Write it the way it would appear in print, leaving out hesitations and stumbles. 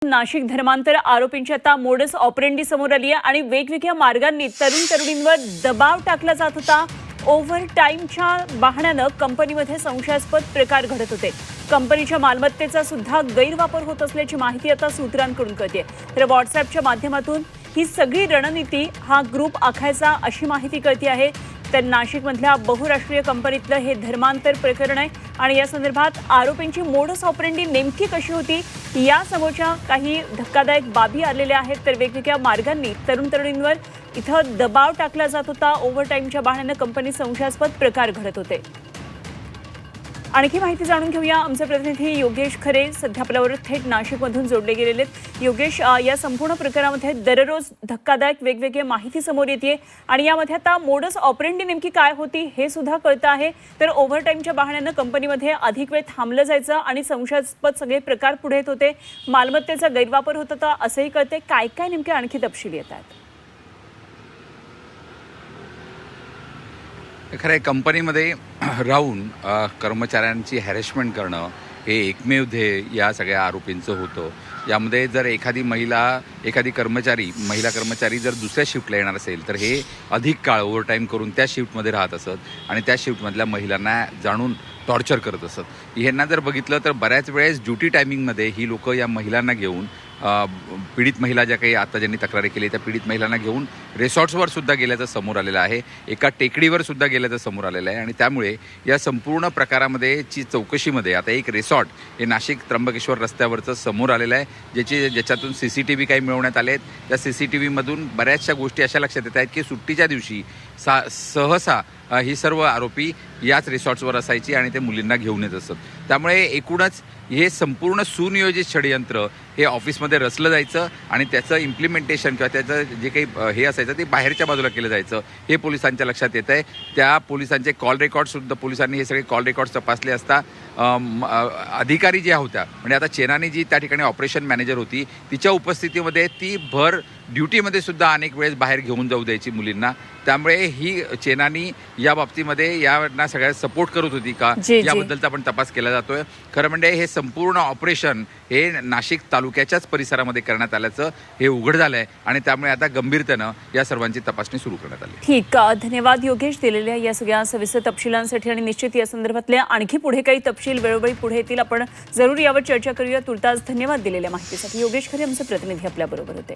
नाशिक धर्मांतर आरोपींची आता मोडस ऑपरेंडी समोर आली आहे आणि वेगवेगळ्या मार्गांनी तरुणींवर दबाव टाकला जात होता। ओव्हर टाइमच्या बहाण्यानं कंपनीमध्ये संशयास्पद प्रकार घडत होते। कंपनीच्या मालमत्तेचा सुद्धा गैरवापर होत असल्याची माहिती आता सूत्रांकडून कळते। तर व्हॉट्सअॅपच्या माध्यमातून ही सगळी रणनीती हा ग्रुप आखायचा अशी माहिती कळते आहे। तर नाशिकमधल्या बहुराष्ट्रीय कंपनीतलं हे धर्मांतर प्रकरण आहे आणि या संदर्भात आरोपींची मोडस ऑपरेंडी नेमकी कशी होती या समोरच्या काही धक्कादायक बाबी आलेल्या आहेत। तर वेगवेगळ्या मार्गांनी तरुणींवर इथं दबाव टाकला जात होता। ओव्हरटाईमच्या बहाण्यानं कंपनी संशयास्पद प्रकार घडत होते। आणखी माहिती जाणून घेऊया। आमचे प्रतिनिधी योगेश खरे सध्या आपल्यावर थेट नाशिकमधून जोडले गेलेले आहेत। योगेश, या संपूर्ण प्रकारामध्ये दररोज धक्कादायक वेगवेगळी माहिती समोर येते आणि यामध्ये आता मोडस ऑपरेंडी नेमकी काय होती हे सुद्धा कळतं आहे। तर ओव्हरटाईमच्या बहाण्यानं कंपनीमध्ये अधिक वेळ थांबलं जायचं आणि संशयास्पद सगळे प्रकार पुढे येत होते, मालमत्तेचा गैरवापर होत होता असंही कळते। काय काय नेमके आणखी तपशील येत आहेत? खरं आहे, कंपनीमध्ये राहून कर्मचाऱ्यांची हॅरेसमेंट करणं हे एकमेव ध्येय या सगळ्या आरोपींचं होतं। यामध्ये जर एखादी महिला कर्मचारी जर दुसऱ्या शिफ्टला येणार असेल तर हे अधिक काळ ओव्हरटाईम करून त्या शिफ्टमध्ये राहत असत आणि त्या शिफ्टमधल्या महिलांना जाणून टॉर्चर करत असत। ह्यांना जर बघितलं तर बऱ्याच वेळेस ड्युटी टायमिंगमध्ये ही लोकं या महिलांना घेऊन पीडित महिला ज्या काही आता ज्यांनी तक्रारी केली त्या पीडित महिलांना घेऊन रिसॉर्ट्सवर सुद्धा गेल्याचं समोर आलेलं आहे, एका टेकडीवर सुद्धा गेल्याचं समोर आलेलं आहे। आणि त्यामुळे या संपूर्ण प्रकारामध्ये चौकशीमध्ये आता एक रिसॉर्ट हे नाशिक त्र्यंबकेश्वर रस्त्यावरचं समोर आलेलं आहे, ज्याच्यातून CCTV काही मिळवण्यात आले आहेत। त्या CCTVमधून बऱ्याचशा गोष्टी अशा लक्षात येत आहेत की सुट्टीच्या दिवशी सहसा ही सर्व आरोपी याच रिसॉर्ट्सवर असायची आणि ते मुलींना घेऊन येत असत। त्यामुळे एकूणच हे संपूर्ण सुनियोजित षडयंत्र हे ऑफिसमध्ये रचलं जायचं आणि त्याचं इम्प्लिमेंटेशन किंवा त्याचं जे काही हे असायचं ते बाहेरच्या बाजूला केलं जायचं हे पोलिसांच्या लक्षात येत आहे। त्या पोलिसांचे कॉल रेकॉर्डसुद्धा पोलिसांनी हे सगळे कॉल रेकॉर्ड्स तपासले असता अधिकारी ज्या होत्या म्हणजे आता चेनानी जी त्या ठिकाणी ऑपरेशन मॅनेजर होती तिच्या उपस्थितीमध्ये ती भर ड्युटीमध्ये सुद्धा अनेक वेळेस बाहेर घेऊन जाऊ द्यायची मुलींना। त्यामुळे ही चेनानी या बाबतीमध्ये यांना सगळ्या सपोर्ट करत होती का याबद्दलचा पण तपास केला जातोय। खरं म्हणजे हे संपूर्ण ऑपरेशन हे नाशिक तालुक्याच्याच परिसरामध्ये करण्यात आल्याचं हे उघड झालंय आणि त्यामुळे आता गंभीरतेनं या सर्वांची तपासणी सुरू करण्यात आली। ठीक, धन्यवाद योगेश दिलेल्या या सगळ्या सविस्तर तपशिलांसाठी आणि निश्चित या संदर्भातल्या आणखी पुढे काही तपशील वेळोवेळी पुढे येतील, आपण जरूर यावर चर्चा करूया। तुर्तास धन्यवाद दिलेल्या माहितीसाठी। योगेश खरे आमचे प्रतिनिधी आपल्याबरोबर होते।